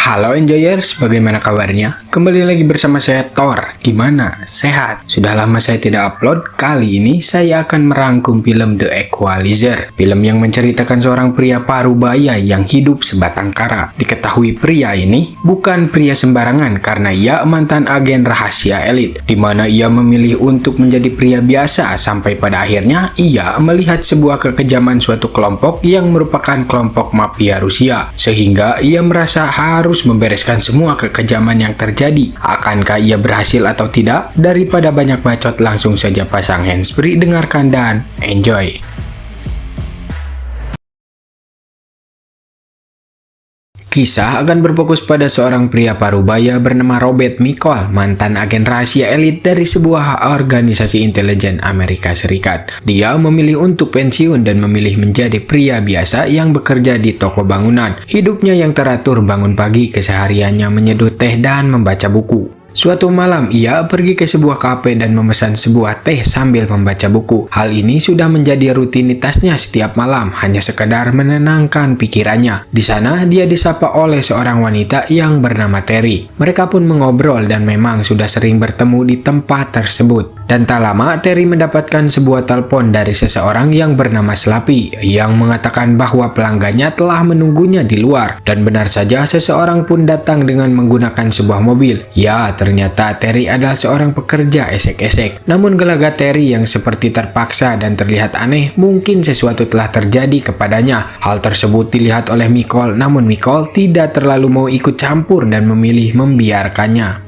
Halo Enjoyers, bagaimana kabarnya? Kembali lagi bersama saya Thor. Gimana? Sehat? Sudah lama saya tidak upload. Kali ini saya akan merangkum film The Equalizer. Film yang menceritakan seorang pria parubaya yang hidup sebatang kara. Diketahui pria ini bukan pria sembarangan karena ia mantan agen rahasia elit, di mana ia memilih untuk menjadi pria biasa sampai pada akhirnya ia melihat sebuah kekejaman suatu kelompok yang merupakan kelompok mafia Rusia, sehingga ia merasa harus membereskan semua kekejaman yang terjadi. Akankah ia berhasil atau tidak? Daripada banyak bacot, langsung saja pasang handsfree, dengarkan dan enjoy. Kisah akan berfokus pada seorang pria parubaya bernama Robert Michael, mantan agen rahasia elit dari sebuah organisasi intelijen Amerika Serikat. Dia memilih untuk pensiun dan memilih menjadi pria biasa yang bekerja di toko bangunan. Hidupnya yang teratur, bangun pagi, kesehariannya menyeduh teh dan membaca buku. Suatu malam, ia pergi ke sebuah kafe dan memesan sebuah teh sambil membaca buku. Hal ini sudah menjadi rutinitasnya setiap malam, hanya sekedar menenangkan pikirannya. Di sana, dia disapa oleh seorang wanita yang bernama Terry. Mereka pun mengobrol dan memang sudah sering bertemu di tempat tersebut. Dan tak lama, Terry mendapatkan sebuah telepon dari seseorang yang bernama Slappy, yang mengatakan bahwa pelanggannya telah menunggunya di luar. Dan benar saja, seseorang pun datang dengan menggunakan sebuah mobil. Ya, ternyata Terry adalah seorang pekerja esek-esek. Namun gelagat Terry yang seperti terpaksa dan terlihat aneh, mungkin sesuatu telah terjadi kepadanya. Hal tersebut dilihat oleh Michael, namun Michael tidak terlalu mau ikut campur dan memilih membiarkannya.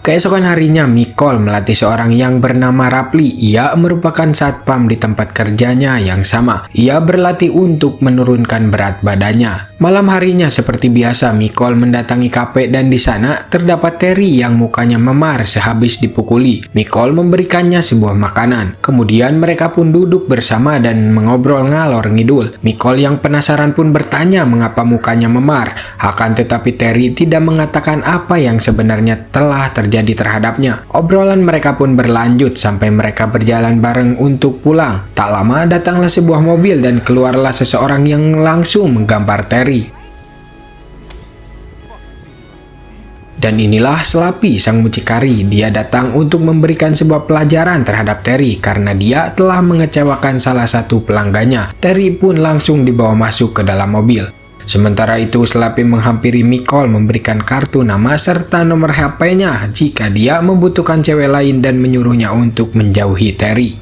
Keesokan harinya, Michael melatih seorang yang bernama Rapli. Ia merupakan satpam di tempat kerjanya yang sama. Ia berlatih untuk menurunkan berat badannya. Malam harinya seperti biasa, Michael mendatangi kafe dan di sana terdapat Terry yang mukanya memar sehabis dipukuli. Michael memberikannya sebuah makanan. Kemudian mereka pun duduk bersama dan mengobrol ngalor ngidul. Michael yang penasaran pun bertanya mengapa mukanya memar. Akan tetapi Terry tidak mengatakan apa yang sebenarnya telah terjadi terhadapnya. Obrolan mereka pun berlanjut sampai mereka berjalan bareng untuk pulang. Tak lama datanglah sebuah mobil dan keluarlah seseorang yang langsung menggampar Terry. Dan inilah Slappy, sang mucikari. Dia datang untuk memberikan sebuah pelajaran terhadap Terry karena dia telah mengecewakan salah satu pelanggannya. Terry pun langsung dibawa masuk ke dalam mobil. Sementara itu, Slappy menghampiri Michael memberikan kartu nama serta nomor HP-nya jika dia membutuhkan cewek lain dan menyuruhnya untuk menjauhi Terry.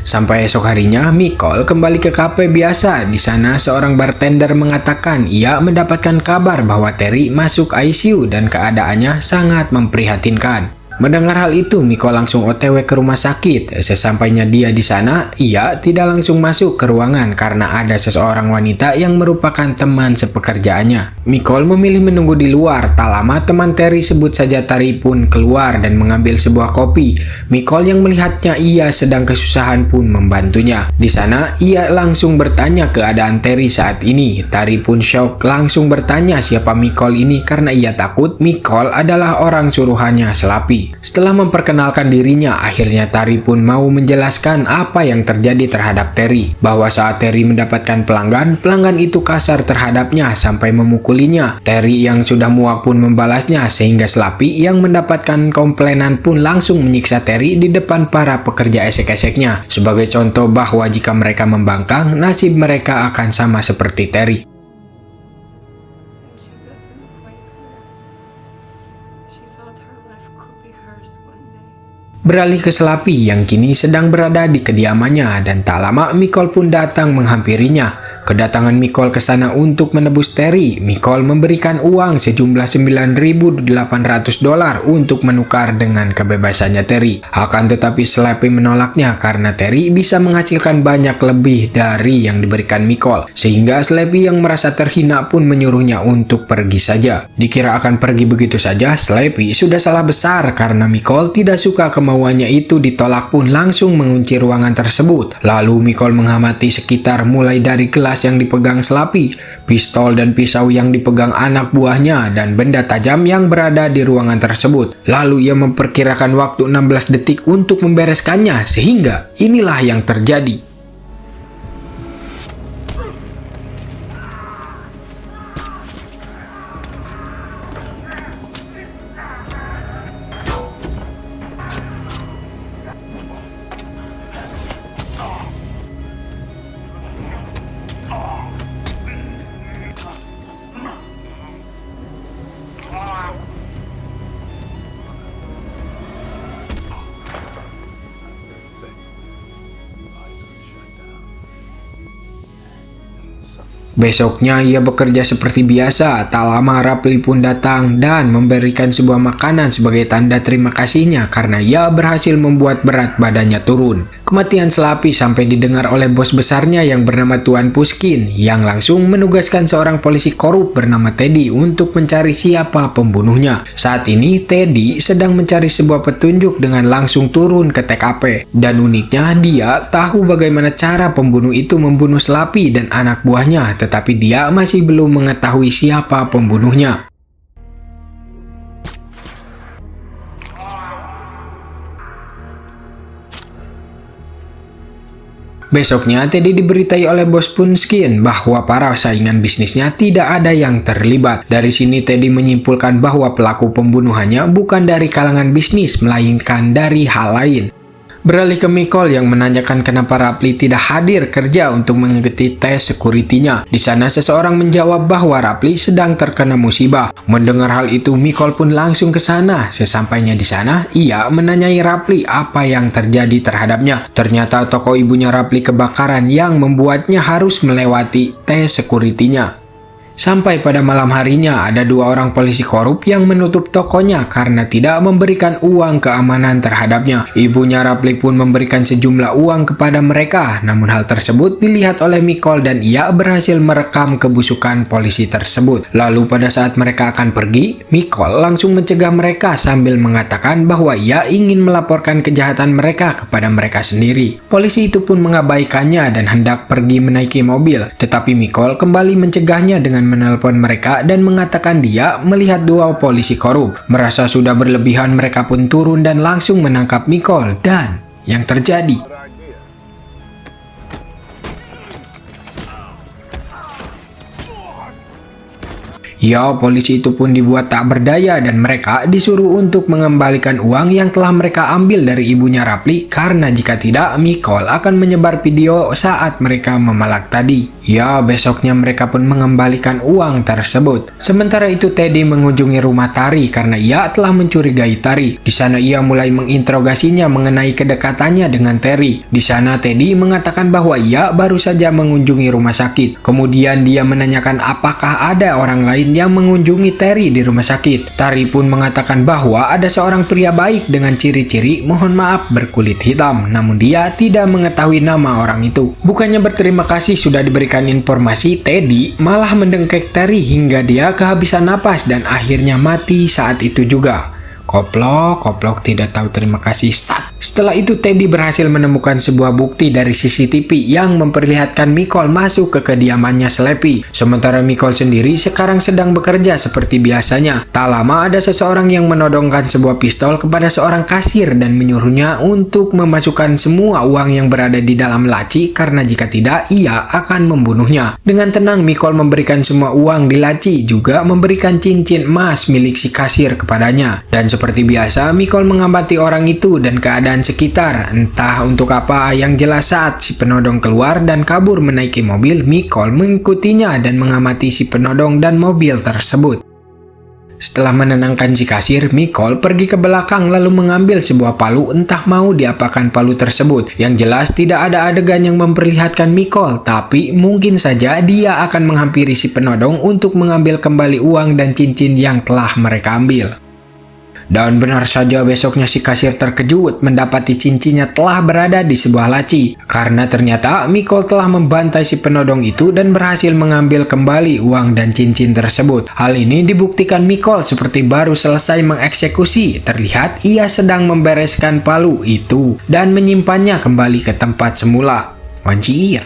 Sampai esok harinya, Michael kembali ke kafe biasa. Di sana, seorang bartender mengatakan ia mendapatkan kabar bahwa Terry masuk ICU dan keadaannya sangat memprihatinkan. Mendengar hal itu, Michael langsung OTW ke rumah sakit. Sesampainya dia di sana, ia tidak langsung masuk ke ruangan karena ada seseorang wanita yang merupakan teman sepekerjaannya. Michael memilih menunggu di luar. Tak lama teman Terry, sebut saja Terry, pun keluar dan mengambil sebuah kopi. Michael yang melihatnya ia sedang kesusahan pun membantunya. Di sana, ia langsung bertanya keadaan Terry saat ini. Terry pun shock, langsung bertanya siapa Michael ini karena ia takut Michael adalah orang suruhannya Slappy. Setelah memperkenalkan dirinya, akhirnya Terry pun mau menjelaskan apa yang terjadi terhadap Terry. Bahwa saat Terry mendapatkan pelanggan itu kasar terhadapnya sampai memukulinya. Terry yang sudah muak pun membalasnya sehingga Slappy yang mendapatkan komplainan pun langsung menyiksa Terry di depan para pekerja esek-eseknya. Sebagai contoh bahwa jika mereka membangkang, nasib mereka akan sama seperti Terry. Beralih ke Slappy yang kini sedang berada di kediamannya dan tak lama Michael pun datang menghampirinya. Kedatangan Michael ke sana untuk menebus Terry. Michael memberikan uang sejumlah $9.800 untuk menukar dengan kebebasannya Terry. Akan tetapi Slappy menolaknya karena Terry bisa menghasilkan banyak lebih dari yang diberikan Michael. Sehingga Slappy yang merasa terhina pun menyuruhnya untuk pergi saja. Dikira akan pergi begitu saja, Slappy sudah salah besar karena Michael tidak suka kemauan kemauannya itu ditolak pun langsung mengunci ruangan tersebut. Lalu Micol mengamati sekitar mulai dari gelas yang dipegang Slappy, pistol dan pisau yang dipegang anak buahnya, dan benda tajam yang berada di ruangan tersebut. Lalu ia memperkirakan waktu 16 detik untuk membereskannya, sehingga inilah yang terjadi. Besoknya ia bekerja seperti biasa. Tak lama Rapley pun datang dan memberikan sebuah makanan sebagai tanda terima kasihnya karena ia berhasil membuat berat badannya turun. Kematian Slappy sampai didengar oleh bos besarnya yang bernama Tuan Pushkin, yang langsung menugaskan seorang polisi korup bernama Teddy untuk mencari siapa pembunuhnya. Saat ini Teddy sedang mencari sebuah petunjuk dengan langsung turun ke TKP. Dan uniknya dia tahu bagaimana cara pembunuh itu membunuh Slappy dan anak buahnya, tetapi dia masih belum mengetahui siapa pembunuhnya. Besoknya, Teddy diberitai oleh bos Pushkin bahwa para saingan bisnisnya tidak ada yang terlibat. Dari sini Teddy menyimpulkan bahwa pelaku pembunuhannya bukan dari kalangan bisnis, melainkan dari hal lain. Beralih ke Micol yang menanyakan kenapa Rapley tidak hadir kerja untuk mengikuti tes security-nya. Di sana seseorang menjawab bahwa Rapley sedang terkena musibah. Mendengar hal itu, Micol pun langsung ke sana. Sesampainya di sana, ia menanyai Rapley apa yang terjadi terhadapnya. Ternyata toko ibunya Rapley kebakaran yang membuatnya harus melewati tes security-nya. Sampai pada malam harinya, ada dua orang polisi korup yang menutup tokonya karena tidak memberikan uang keamanan terhadapnya. Ibunya Rapley pun memberikan sejumlah uang kepada mereka, namun hal tersebut dilihat oleh Micol dan ia berhasil merekam kebusukan polisi tersebut. Lalu pada saat mereka akan pergi, Micol langsung mencegah mereka sambil mengatakan bahwa ia ingin melaporkan kejahatan mereka kepada mereka sendiri. Polisi itu pun mengabaikannya dan hendak pergi menaiki mobil, tetapi Micol kembali mencegahnya dengan menelpon mereka dan mengatakan dia melihat dua polisi korup. Merasa sudah berlebihan, mereka pun turun dan langsung menangkap Micol. Dan yang terjadi, ya, polisi itu pun dibuat tak berdaya dan mereka disuruh untuk mengembalikan uang yang telah mereka ambil dari ibunya Rapley karena jika tidak, Micol akan menyebar video saat mereka memalak tadi. Ya, besoknya mereka pun mengembalikan uang tersebut. Sementara itu Teddy mengunjungi rumah Tari karena ia telah mencurigai Tari. Di sana ia mulai menginterogasinya mengenai kedekatannya dengan Terry. Di sana Teddy mengatakan bahwa ia baru saja mengunjungi rumah sakit. Kemudian dia menanyakan apakah ada orang lain yang mengunjungi Terry di rumah sakit. Tari pun mengatakan bahwa ada seorang pria baik dengan ciri-ciri mohon maaf berkulit hitam, namun dia tidak mengetahui nama orang itu. Bukannya berterima kasih sudah diberikan informasi, Teddy malah mendengkek Terry hingga dia kehabisan napas dan akhirnya mati saat itu juga. Koplok tidak tahu terima kasih. Setelah itu Teddy berhasil menemukan sebuah bukti dari CCTV yang memperlihatkan Micol masuk ke kediamannya Slappy. Sementara Micol sendiri sekarang sedang bekerja seperti biasanya. Tak lama ada seseorang yang menodongkan sebuah pistol kepada seorang kasir dan menyuruhnya untuk memasukkan semua uang yang berada di dalam laci karena jika tidak ia akan membunuhnya. Dengan tenang Micol memberikan semua uang di laci, juga memberikan cincin emas milik si kasir kepadanya. Dan seperti biasa, Micol mengamati orang itu dan keadaan sekitar. Entah untuk apa, yang jelas saat si penodong keluar dan kabur menaiki mobil, Micol mengikutinya dan mengamati si penodong dan mobil tersebut. Setelah menenangkan si kasir, Micol pergi ke belakang lalu mengambil sebuah palu, entah mau diapakan palu tersebut. Yang jelas tidak ada adegan yang memperlihatkan Micol, tapi mungkin saja dia akan menghampiri si penodong untuk mengambil kembali uang dan cincin yang telah mereka ambil. Dan benar saja besoknya si kasir terkejut mendapati cincinnya telah berada di sebuah laci. Karena ternyata Micol telah membantai si penodong itu dan berhasil mengambil kembali uang dan cincin tersebut. Hal ini dibuktikan Micol seperti baru selesai mengeksekusi. Terlihat ia sedang membereskan palu itu dan menyimpannya kembali ke tempat semula. Anjir.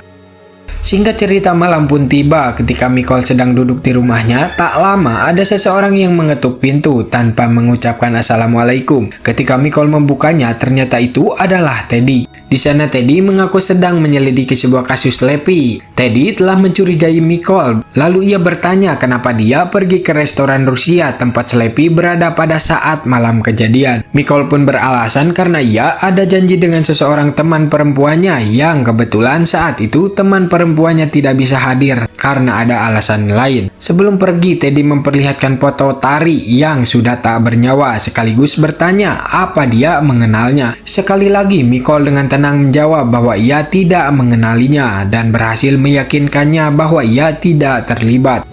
Singkat cerita, malam pun tiba. Ketika Micol sedang duduk di rumahnya, tak lama ada seseorang yang mengetuk pintu tanpa mengucapkan assalamualaikum. Ketika Micol membukanya, ternyata itu adalah Teddy. Di sana Teddy mengaku sedang menyelidiki sebuah kasus Lepi. Teddy telah mencurigai Micol, lalu ia bertanya kenapa dia pergi ke restoran Rusia tempat Sleepy berada pada saat malam kejadian. Micol pun beralasan karena ia ada janji dengan seseorang teman perempuannya yang kebetulan saat itu teman perempuannya tidak bisa hadir karena ada alasan lain. Sebelum pergi, Teddy memperlihatkan foto Tari yang sudah tak bernyawa sekaligus bertanya apa dia mengenalnya. Sekali lagi Micol dengan tenang menjawab bahwa ia tidak mengenalinya dan berhasil meyakinkannya bahwa ia tidak terlibat.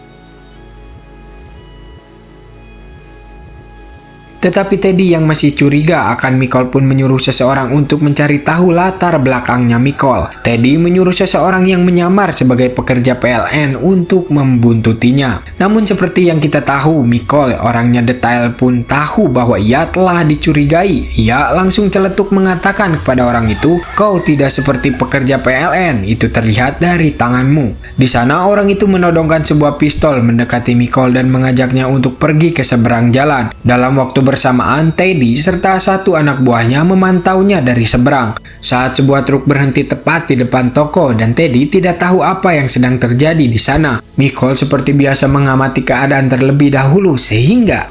Tetapi Teddy yang masih curiga akan Micol pun menyuruh seseorang untuk mencari tahu latar belakangnya Micol. Teddy menyuruh seseorang yang menyamar sebagai pekerja PLN untuk membuntutinya. Namun seperti yang kita tahu, Micol orangnya detail pun tahu bahwa ia telah dicurigai. Ia langsung celetuk mengatakan kepada orang itu, "Kau tidak seperti pekerja PLN, itu terlihat dari tanganmu." Di sana orang itu menodongkan sebuah pistol mendekati Micol dan mengajaknya untuk pergi ke seberang jalan. Dalam waktu bersamaan, Teddy serta satu anak buahnya memantaunya dari seberang. Saat sebuah truk berhenti tepat di depan toko dan Teddy tidak tahu apa yang sedang terjadi di sana. Micol seperti biasa mengamati keadaan terlebih dahulu sehingga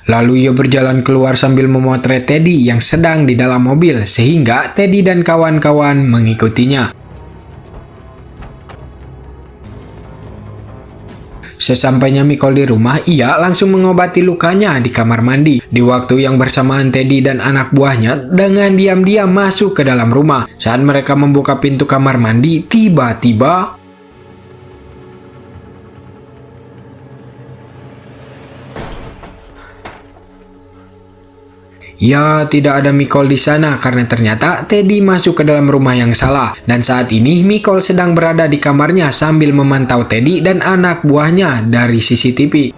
lalu ia berjalan keluar sambil memotret Teddy yang sedang di dalam mobil sehingga Teddy dan kawan-kawan mengikutinya. Sesampainya Micol di rumah, ia langsung mengobati lukanya di kamar mandi. Di waktu yang bersamaan, Teddy dan anak buahnya dengan diam-diam masuk ke dalam rumah. Saat mereka membuka pintu kamar mandi, tiba-tiba ya, tidak ada Micol di sana karena ternyata Teddy masuk ke dalam rumah yang salah. Dan saat ini Micol sedang berada di kamarnya sambil memantau Teddy dan anak buahnya dari CCTV.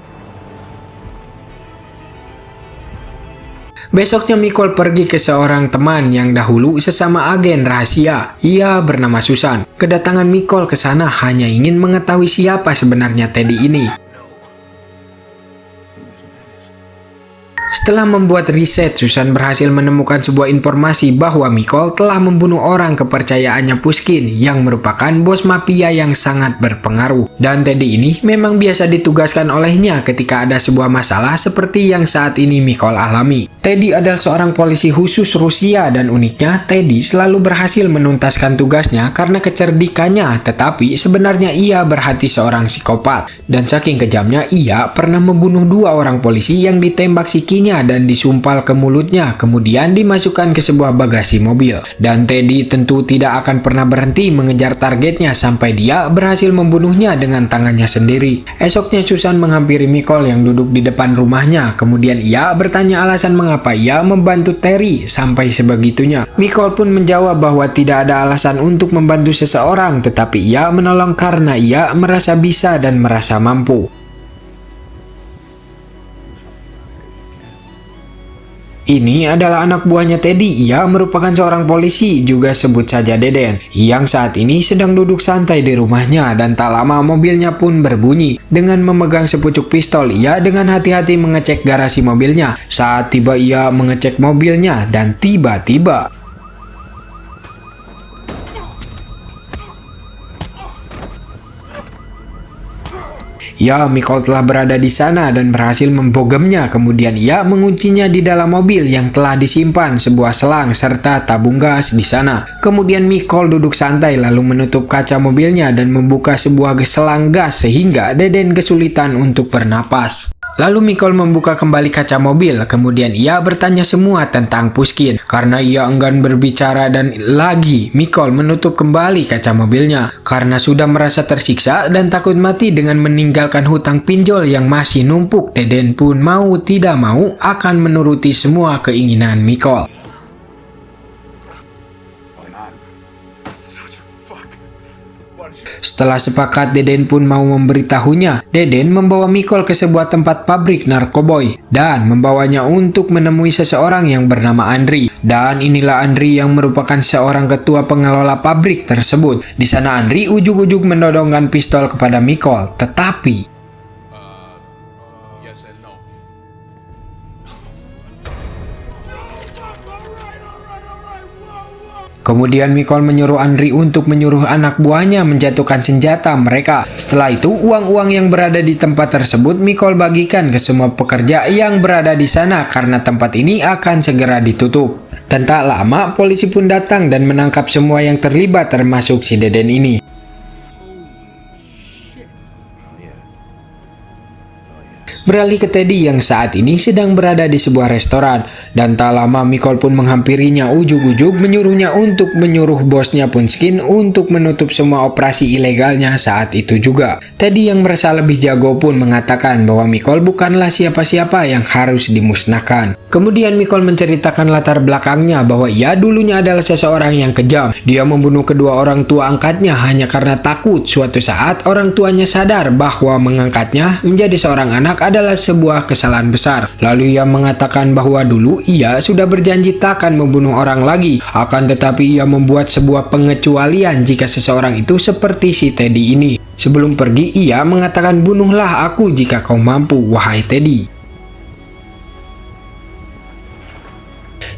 Besoknya Micol pergi ke seorang teman yang dahulu sesama agen rahasia. Ia bernama Susan. Kedatangan Micol ke sana hanya ingin mengetahui siapa sebenarnya Teddy ini. Setelah membuat riset, Susan berhasil menemukan sebuah informasi bahwa Micol telah membunuh orang kepercayaannya Pushkin yang merupakan bos mafia yang sangat berpengaruh. Dan Teddy ini memang biasa ditugaskan olehnya ketika ada sebuah masalah seperti yang saat ini Micol alami. Teddy adalah seorang polisi khusus Rusia dan uniknya Teddy selalu berhasil menuntaskan tugasnya karena kecerdikannya, tetapi sebenarnya ia berhati seorang psikopat. Dan saking kejamnya ia pernah membunuh 2 orang polisi yang ditembak sikinya dan disumpal ke mulutnya, kemudian dimasukkan ke sebuah bagasi mobil. Dan Teddy tentu tidak akan pernah berhenti mengejar targetnya sampai dia berhasil membunuhnya dengan tangannya sendiri. Esoknya Susan menghampiri Micol yang duduk di depan rumahnya, kemudian ia bertanya alasan mengapa ia membantu Terry sampai sebegitunya. Micol pun menjawab bahwa tidak ada alasan untuk membantu seseorang, tetapi ia menolong karena ia merasa bisa dan merasa mampu. Ini adalah anak buahnya Teddy. Ia merupakan seorang polisi, juga sebut saja Deden, yang saat ini sedang duduk santai di rumahnya dan tak lama mobilnya pun berbunyi. Dengan memegang sepucuk pistol, ia dengan hati-hati mengecek garasi mobilnya. Saat tiba ia mengecek mobilnya dan tiba-tiba ya, Micol telah berada di sana dan berhasil membogemnya. Kemudian ia menguncinya di dalam mobil yang telah disimpan sebuah selang serta tabung gas di sana. Kemudian Micol duduk santai lalu menutup kaca mobilnya dan membuka sebuah selang gas sehingga Deden kesulitan untuk bernapas. Lalu Mikol membuka kembali kaca mobil, kemudian ia bertanya semua tentang Pushkin. Karena ia enggan berbicara dan lagi, Mikol menutup kembali kaca mobilnya. Karena sudah merasa tersiksa dan takut mati dengan meninggalkan hutang pinjol yang masih numpuk, Deden pun mau tidak mau akan menuruti semua keinginan Mikol. Setelah sepakat, Deden pun mau memberitahunya. Deden membawa Mikol ke sebuah tempat pabrik narkoboy dan membawanya untuk menemui seseorang yang bernama Andri. Dan inilah Andri yang merupakan seorang ketua pengelola pabrik tersebut. Di sana Andri ujug-ujug menodongkan pistol kepada Mikol, tetapi kemudian Mikol menyuruh Andri untuk menyuruh anak buahnya menjatuhkan senjata mereka. Setelah itu, uang-uang yang berada di tempat tersebut Mikol bagikan ke semua pekerja yang berada di sana karena tempat ini akan segera ditutup. Dan tak lama, polisi pun datang dan menangkap semua yang terlibat termasuk si Deden ini. Beralih ke Teddy yang saat ini sedang berada di sebuah restoran. Dan tak lama Mikol pun menghampirinya ujug-ujug menyuruhnya untuk menyuruh bosnya Pushkin untuk menutup semua operasi ilegalnya saat itu juga. Teddy yang merasa lebih jago pun mengatakan bahwa Mikol bukanlah siapa-siapa yang harus dimusnahkan. Kemudian Mikol menceritakan latar belakangnya bahwa ia dulunya adalah seseorang yang kejam. Dia membunuh kedua orang tua angkatnya hanya karena takut suatu saat orang tuanya sadar bahwa mengangkatnya menjadi seorang anak adalah sebuah kesalahan besar. Lalu ia mengatakan bahwa dulu ia sudah berjanji takkan membunuh orang lagi. Akan tetapi ia membuat sebuah pengecualian jika seseorang itu seperti si Teddy ini. Sebelum pergi ia mengatakan, "Bunuhlah aku jika kau mampu, wahai Teddy."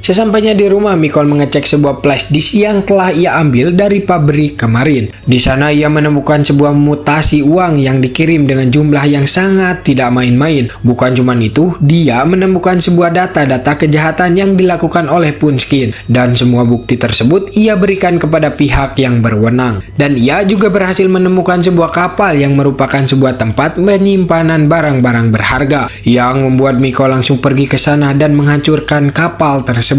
Sesampainya di rumah, Mikol mengecek sebuah flash disk yang telah ia ambil dari pabrik kemarin. Di sana ia menemukan sebuah mutasi uang yang dikirim dengan jumlah yang sangat tidak main-main. Bukan cuma itu, dia menemukan sebuah data-data kejahatan yang dilakukan oleh Pushkin. Dan semua bukti tersebut ia berikan kepada pihak yang berwenang. Dan ia juga berhasil menemukan sebuah kapal yang merupakan sebuah tempat penyimpanan barang-barang berharga. Yang membuat Mikol langsung pergi ke sana dan menghancurkan kapal tersebut.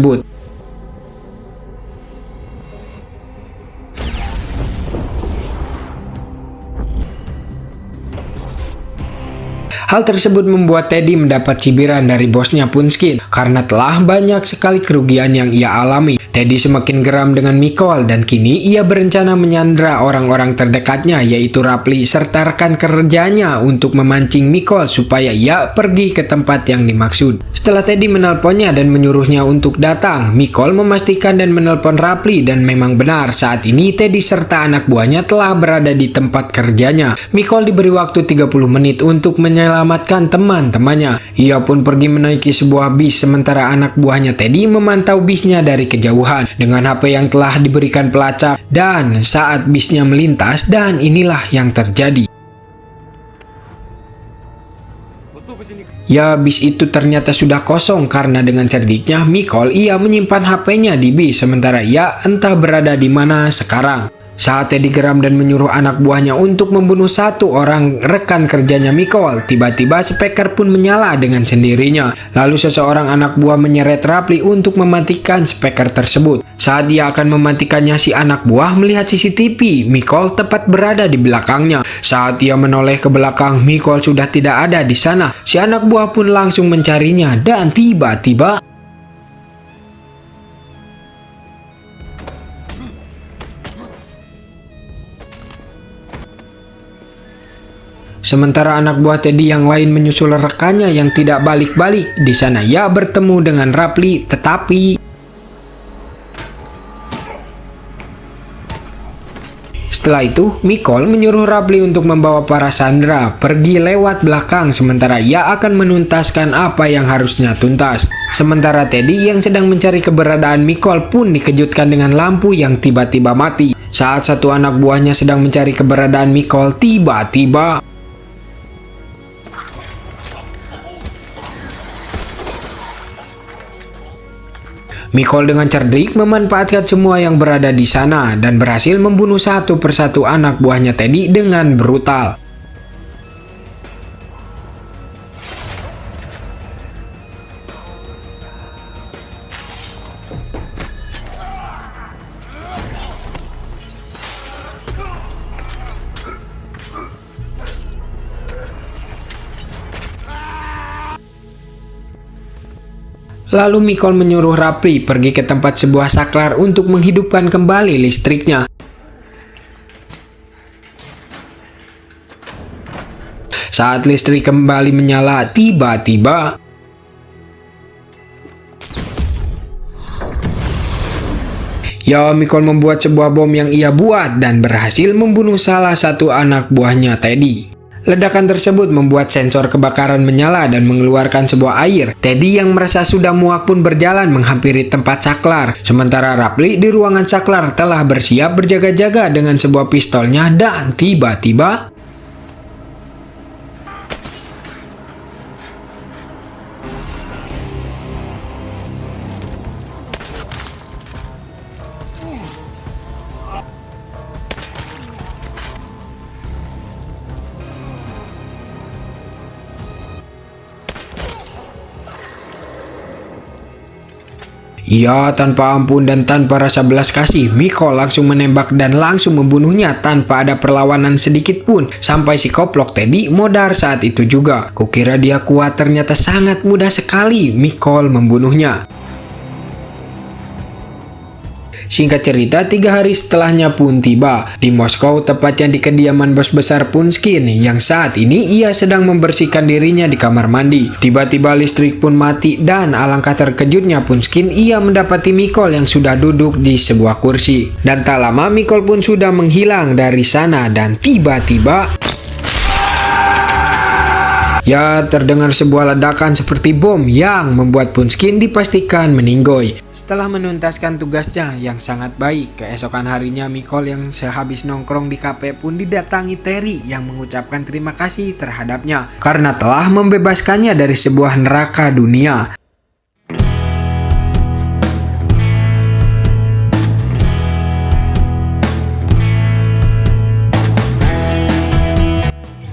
Hal tersebut membuat Teddy mendapat cibiran dari bosnya Pushkin karena telah banyak sekali kerugian yang ia alami. Teddy semakin geram dengan Mikol dan kini ia berencana menyandra orang-orang terdekatnya yaitu Rapli serta rekan kerjanya untuk memancing Mikol supaya ia pergi ke tempat yang dimaksud. Setelah Teddy menelponnya dan menyuruhnya untuk datang, Mikol memastikan dan menelpon Rapli dan memang benar saat ini Teddy serta anak buahnya telah berada di tempat kerjanya. Mikol diberi waktu 30 menit untuk menyelamatkan teman-temannya. Ia pun pergi menaiki sebuah bis sementara anak buahnya Teddy memantau bisnya dari kejauhan dengan HP yang telah diberikan pelacak. Dan saat bisnya melintas, dan inilah yang terjadi. Ya, bis itu ternyata sudah kosong karena dengan cerdiknya Mikol ia menyimpan HP-nya di bis sementara ia entah berada di mana sekarang. Saat Teddy geram dan menyuruh anak buahnya untuk membunuh satu orang rekan kerjanya Mikol, tiba-tiba speaker pun menyala dengan sendirinya. Lalu seseorang anak buah menyeret Rapli untuk mematikan speaker tersebut. Saat dia akan mematikannya, si anak buah melihat CCTV. Mikol tepat berada di belakangnya. Saat ia menoleh ke belakang, Mikol sudah tidak ada di sana. Si anak buah pun langsung mencarinya dan tiba-tiba sementara anak buah Teddy yang lain menyusul rekannya yang tidak balik-balik. Di sana ia bertemu dengan Rapli, tetapi setelah itu Mikol menyuruh Rapli untuk membawa para sandera pergi lewat belakang sementara ia akan menuntaskan apa yang harusnya tuntas. Sementara Teddy yang sedang mencari keberadaan Mikol pun dikejutkan dengan lampu yang tiba-tiba mati. Saat satu anak buahnya sedang mencari keberadaan Mikol, tiba-tiba Mikol dengan cerdik memanfaatkan semua yang berada di sana dan berhasil membunuh satu persatu anak buahnya Teddy dengan brutal. Lalu Micol menyuruh Rapli pergi ke tempat sebuah saklar untuk menghidupkan kembali listriknya. Saat listrik kembali menyala, tiba-tiba Micol membuat sebuah bom yang ia buat dan berhasil membunuh salah satu anak buahnya, Teddy. Ledakan tersebut membuat sensor kebakaran menyala dan mengeluarkan sebuah air. Teddy yang merasa sudah muak pun berjalan menghampiri tempat saklar. Sementara Rapli di ruangan saklar telah bersiap berjaga-jaga dengan sebuah pistolnya dan tiba-tiba tanpa ampun dan tanpa rasa belas kasih, Micol langsung menembak dan langsung membunuhnya tanpa ada perlawanan sedikit pun. Sampai si koplok Teddy modar saat itu juga. Kukira dia kuat, ternyata sangat mudah sekali Micol membunuhnya. Singkat cerita, 3 hari setelahnya pun tiba di Moskow, tepatnya di kediaman bos besar Punskin yang saat ini ia sedang membersihkan dirinya di kamar mandi. Tiba-tiba listrik pun mati dan alangkah terkejutnya Punskin ia mendapati Micol yang sudah duduk di sebuah kursi. Dan tak lama Micol pun sudah menghilang dari sana dan tiba-tiba terdengar sebuah ledakan seperti bom yang membuat Punskin dipastikan meninggoy. Setelah menuntaskan tugasnya yang sangat baik, keesokan harinya Micol yang sehabis nongkrong di kafe pun didatangi Terry yang mengucapkan terima kasih terhadapnya karena telah membebaskannya dari sebuah neraka dunia.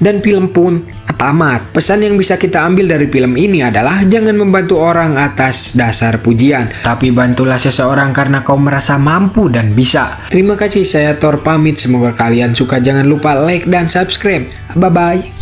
Dan film pun tamat. Pesan yang bisa kita ambil dari film ini adalah jangan membantu orang atas dasar pujian, tapi bantulah seseorang karena kau merasa mampu dan bisa. Terima kasih, saya Thor pamit. Semoga kalian suka. Jangan lupa like dan subscribe. Bye-bye.